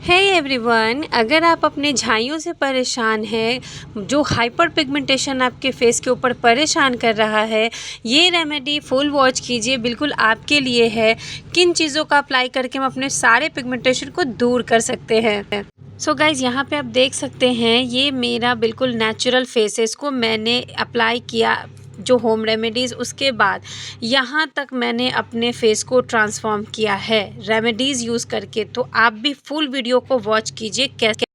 Hey everyone, अगर आप अपने झाइयों से परेशान हैं, जो हाइपर पिगमेंटेशन आपके फेस के ऊपर परेशान कर रहा है, ये रेमेडी फुल वॉच कीजिए, बिल्कुल आपके लिए है। किन चीज़ों का अप्लाई करके हम अपने सारे पिगमेंटेशन को दूर कर सकते हैं। सो गाइज़, यहाँ पे आप देख सकते हैं, ये मेरा बिल्कुल नेचुरल फेस है। इसको मैंने अप्लाई किया जो होम रेमेडीज़, उसके बाद यहाँ तक मैंने अपने फेस को ट्रांसफॉर्म किया है रेमेडीज़ यूज़ करके। तो आप भी फुल वीडियो को वॉच कीजिए कैसे।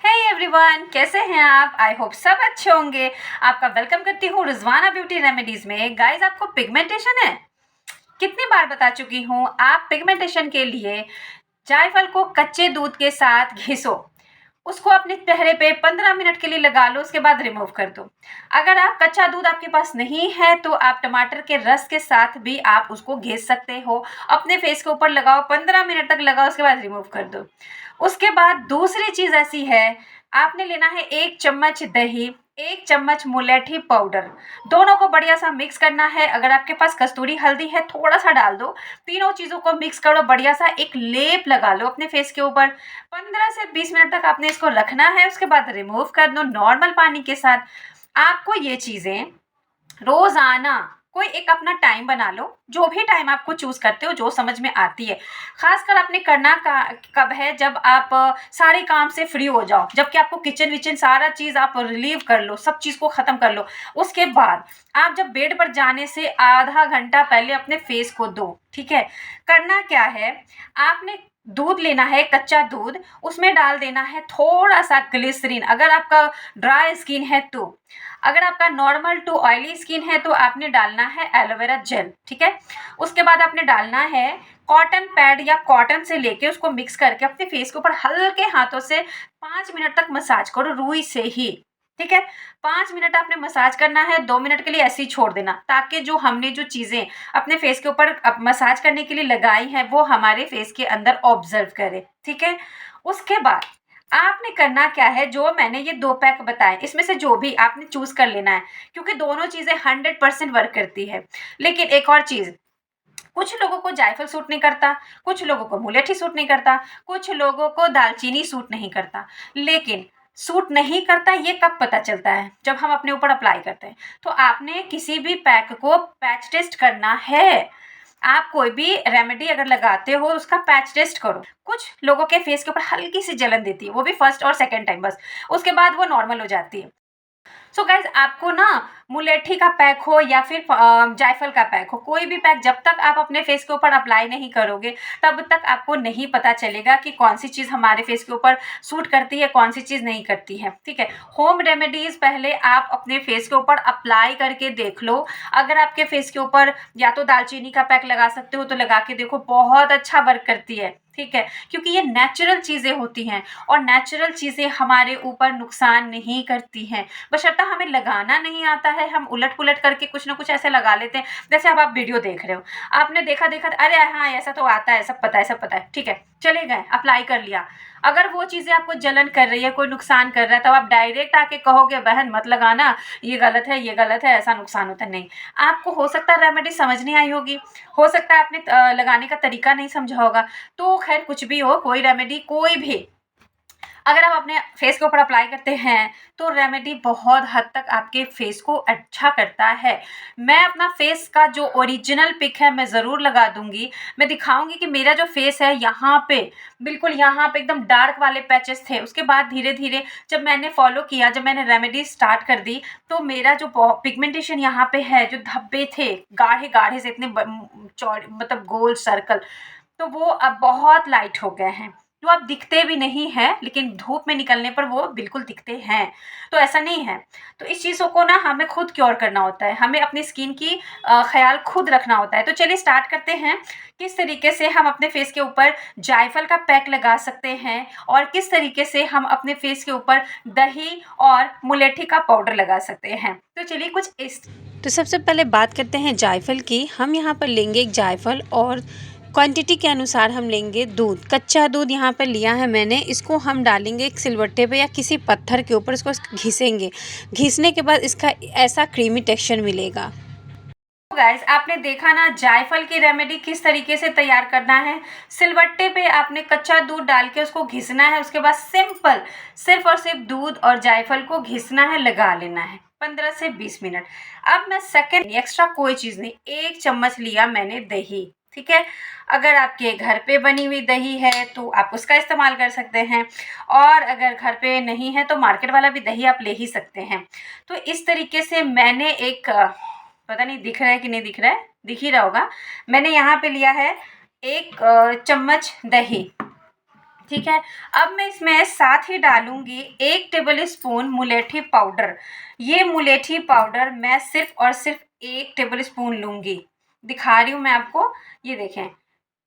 हे एवरीवन, कैसे हैं आप? आई होप सब अच्छे होंगे। आपका वेलकम करती हूँ रिजवाना ब्यूटी रेमेडीज में। गाइज, आपको पिगमेंटेशन है? कितनी बार बता चुकी हूँ, आप पिगमेंटेशन के लिए जायफल को कच्चे दूध के साथ घिसो, उसको अपने चेहरे पे 15 मिनट के लिए लगा लो, उसके बाद रिमूव कर दो। अगर आप कच्चा दूध आपके पास नहीं है तो आप टमाटर के रस के साथ भी आप उसको घिस सकते हो, अपने फेस के ऊपर लगाओ, 15 मिनट तक लगाओ, उसके बाद रिमूव कर दो। उसके बाद दूसरी चीज ऐसी है, आपने लेना है 1 चम्मच दही, 1 चम्मच मुलेठी पाउडर, दोनों को बढ़िया सा मिक्स करना है। अगर आपके पास कस्तूरी हल्दी है थोड़ा सा डाल दो। तीनों चीज़ों को मिक्स करो, बढ़िया सा एक लेप लगा लो अपने फेस के ऊपर। 15 से 20 मिनट तक आपने इसको रखना है, उसके बाद रिमूव कर दो नॉर्मल पानी के साथ। आपको ये चीज़ें रोजाना कोई एक अपना टाइम बना लो, जो भी टाइम आपको चूज करते हो, जो समझ में आती है। खासकर आपने करना कब है, जब आप सारे काम से फ्री हो जाओ, जबकि आपको किचन विचन सारा चीज आप रिलीव कर लो, सब चीज को खत्म कर लो। उसके बाद आप जब बेड पर जाने से आधा घंटा पहले अपने फेस को दो। ठीक है, करना क्या है, आपने दूध लेना है, कच्चा दूध, उसमें डाल देना है थोड़ा सा ग्लिसरीन, अगर आपका ड्राई स्किन है तो। अगर आपका नॉर्मल टू ऑयली स्किन है तो आपने डालना है एलोवेरा जेल। ठीक है, उसके बाद आपने डालना है कॉटन पैड या कॉटन से लेके उसको मिक्स करके अपने फेस के ऊपर हल्के हाथों से 5 मिनट तक मसाज करो, रुई से ही। ठीक है, 5 मिनट आपने मसाज करना है, 2 मिनट के लिए ऐसे ही छोड़ देना, ताकि जो हमने जो चीजें अपने फेस के ऊपर मसाज करने के लिए लगाई हैं वो हमारे फेस के अंदर ऑब्जर्व करे। ठीक है, उसके बाद आपने करना क्या है, जो मैंने ये 2 पैक बताए, इसमें से जो भी आपने चूज कर लेना है, क्योंकि दोनों चीजें 100% वर्क करती है। लेकिन एक और चीज, कुछ लोगों को जायफल सूट नहीं करता, कुछ लोगों को मुलेठी सूट नहीं करता, कुछ लोगों को दालचीनी सूट नहीं करता। लेकिन सूट नहीं करता ये कब पता चलता है, जब हम अपने ऊपर अप्लाई करते हैं। तो आपने किसी भी पैक को पैच टेस्ट करना है। आप कोई भी रेमेडी अगर लगाते हो उसका पैच टेस्ट करो। कुछ लोगों के फेस के ऊपर हल्की सी जलन देती है, वो भी फर्स्ट और सेकंड टाइम बस, उसके बाद वो नॉर्मल हो जाती है। सो गाइज, आपको ना मुलेठी का पैक हो या फिर जायफल का पैक हो, कोई भी पैक जब तक आप अपने फेस के ऊपर अप्लाई नहीं करोगे तब तक आपको नहीं पता चलेगा कि कौन सी चीज़ हमारे फेस के ऊपर सूट करती है, कौन सी चीज़ नहीं करती है। ठीक है, होम रेमेडीज पहले आप अपने फेस के ऊपर अप्लाई करके देख लो। अगर आपके फेस के ऊपर या तो दालचीनी का पैक लगा सकते हो तो लगा के देखो, बहुत अच्छा वर्क करती है। ठीक है, क्योंकि ये नेचुरल चीज़ें होती हैं और नेचुरल चीज़ें हमारे ऊपर नुकसान नहीं करती हैं, बशर्ते हमें लगाना नहीं आता है। हम उलट पुलट करके कुछ ना कुछ ऐसे लगा लेते हैं। जैसे अब आप वीडियो देख रहे हो, आपने देखा देखा अरे हाँ ऐसा तो आता है, सब पता है सब पता है, ठीक है, चले गए अप्लाई कर लिया। अगर वो चीज़ें आपको जलन कर रही है, कोई नुकसान कर रहा है, तब आप डायरेक्ट आके कहोगे बहन मत लगाना, ये गलत है, ये गलत है, ऐसा नुकसान होता है। नहीं, आपको हो सकता है रेमेडी समझ नहीं आई होगी, हो सकता है आपने लगाने का तरीका नहीं समझा होगा। तो खैर, कुछ भी हो, कोई रेमेडी कोई भी अगर आप अपने फेस के ऊपर अप्लाई करते हैं तो रेमेडी बहुत हद तक आपके फेस को अच्छा करता है। मैं अपना फेस का जो ओरिजिनल पिक है मैं ज़रूर लगा दूंगी, मैं दिखाऊंगी कि मेरा जो फेस है यहाँ पे बिल्कुल यहाँ पे एकदम डार्क वाले पैचेस थे। उसके बाद धीरे धीरे जब मैंने फॉलो किया, जब मैंने रेमेडी स्टार्ट कर दी, तो मेरा जो पिगमेंटेशन यहाँ पे है, जो धब्बे थे गाढ़े गाढ़े से इतने चौड़े, मतलब गोल सर्कल, तो वो अब बहुत लाइट हो गए हैं। जो अब दिखते भी नहीं हैं, लेकिन धूप में निकलने पर वो बिल्कुल दिखते हैं। तो ऐसा नहीं है। तो इस चीज़ों को ना हमें खुद क्योर करना होता है, हमें अपनी स्किन की ख्याल खुद रखना होता है। तो चलिए स्टार्ट करते हैं, किस तरीके से हम अपने फेस के ऊपर जायफल का पैक लगा सकते हैं और किस तरीके से हम अपने फेस के ऊपर दही और मुलेठी का पाउडर लगा सकते हैं। तो चलिए कुछ इस तो सबसे पहले बात करते हैं जायफल की। हम यहाँ पर लेंगे एक जायफल और क्वांटिटी के अनुसार हम लेंगे दूध। कच्चा दूध यहाँ पर लिया है मैंने, इसको हम डालेंगे एक सिलवट्टे पे या किसी पत्थर के ऊपर, इसको घिसेंगे। घिसने के बाद इसका ऐसा क्रीमी टेक्सचर मिलेगा। गाइस आपने देखा ना जायफल की रेमेडी किस तरीके से तैयार करना है। सिलबट्टे पे आपने कच्चा दूध डाल के उसको घिसना है, उसके बाद सिंपल सिर्फ और सिर्फ दूध और जायफल को घिसना है, लगा लेना है 15 से 20 मिनट। अब मैं सेकंड एक्स्ट्रा कोई चीज़ नहीं, 1 चम्मच लिया मैंने दही, ठीक है। अगर आपके घर पे बनी हुई दही है तो आप उसका इस्तेमाल कर सकते हैं, और अगर घर पे नहीं है तो मार्केट वाला भी दही आप ले ही सकते हैं। तो इस तरीके से मैंने एक पता नहीं दिख रहा है कि नहीं दिख रहा है, दिख ही रहा होगा, मैंने यहाँ पे लिया है 1 चम्मच दही, ठीक है। अब मैं इसमें साथ ही डालूंगी 1 टेबल स्पून मुलेठी पाउडर। ये मुलेठी पाउडर मैं सिर्फ और सिर्फ 1 टेबल स्पून लूँगी, दिखा रही हूँ मैं आपको, ये देखें,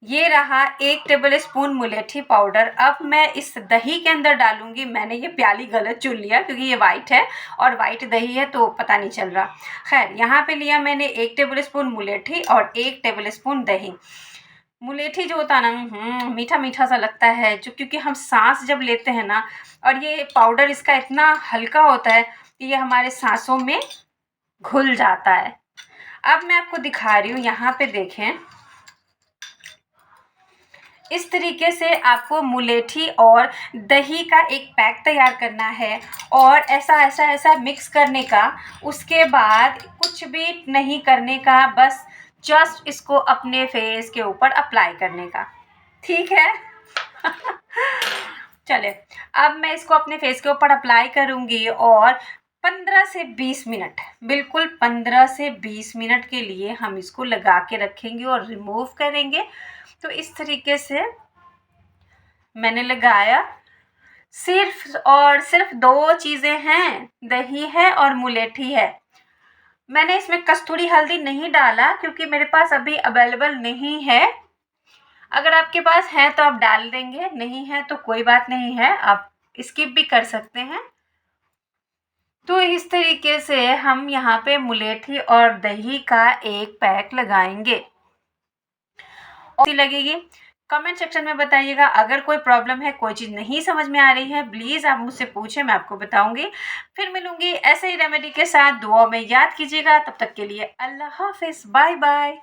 ये रहा 1 टेबल स्पून मुलेठी पाउडर। अब मैं इस दही के अंदर डालूंगी, मैंने ये प्याली गलत चुन लिया क्योंकि ये वाइट है और वाइट दही है तो पता नहीं चल रहा। खैर यहाँ पे लिया मैंने 1 टेबल स्पून मुलेठी और 1 टेबल स्पून दही। मुलेठी जो होता है ना मीठा मीठा सा लगता है, जो क्योंकि हम सांस जब लेते हैं ना, और ये पाउडर इसका इतना हल्का होता है कि ये हमारे सांसों में घुल जाता है। अब मैं आपको दिखा रही हूँ, यहाँ पे देखें, इस तरीके से आपको मुलेठी और दही का एक पैक तैयार करना है और ऐसा ऐसा ऐसा मिक्स करने का। उसके बाद कुछ भी नहीं करने का, बस जस्ट इसको अपने फेस के ऊपर अप्लाई करने का, ठीक है। चले, अब मैं इसको अपने फेस के ऊपर अप्लाई करूँगी और 15 से 20 मिनट, बिल्कुल 15 से 20 मिनट के लिए हम इसको लगा के रखेंगे और रिमूव करेंगे। तो इस तरीके से मैंने लगाया। सिर्फ और सिर्फ 2 चीज़ें हैं, दही है और मुलेठी है। मैंने इसमें कस्तूरी हल्दी नहीं डाला क्योंकि मेरे पास अभी अवेलेबल नहीं है। अगर आपके पास है तो आप डाल देंगे, नहीं है तो कोई बात नहीं है, आप स्किप भी कर सकते हैं। तो इस तरीके से हम यहाँ पे मुलेठी और दही का एक पैक लगाएंगे। और लगेगी कमेंट सेक्शन में बताइएगा। अगर कोई प्रॉब्लम है, कोई चीज़ नहीं समझ में आ रही है, प्लीज़ आप मुझसे पूछें, मैं आपको बताऊंगी। फिर मिलूंगी ऐसे ही रेमेडी के साथ। दुआ में याद कीजिएगा। तब तक के लिए अल्लाह हाफिज़, बाय बाय।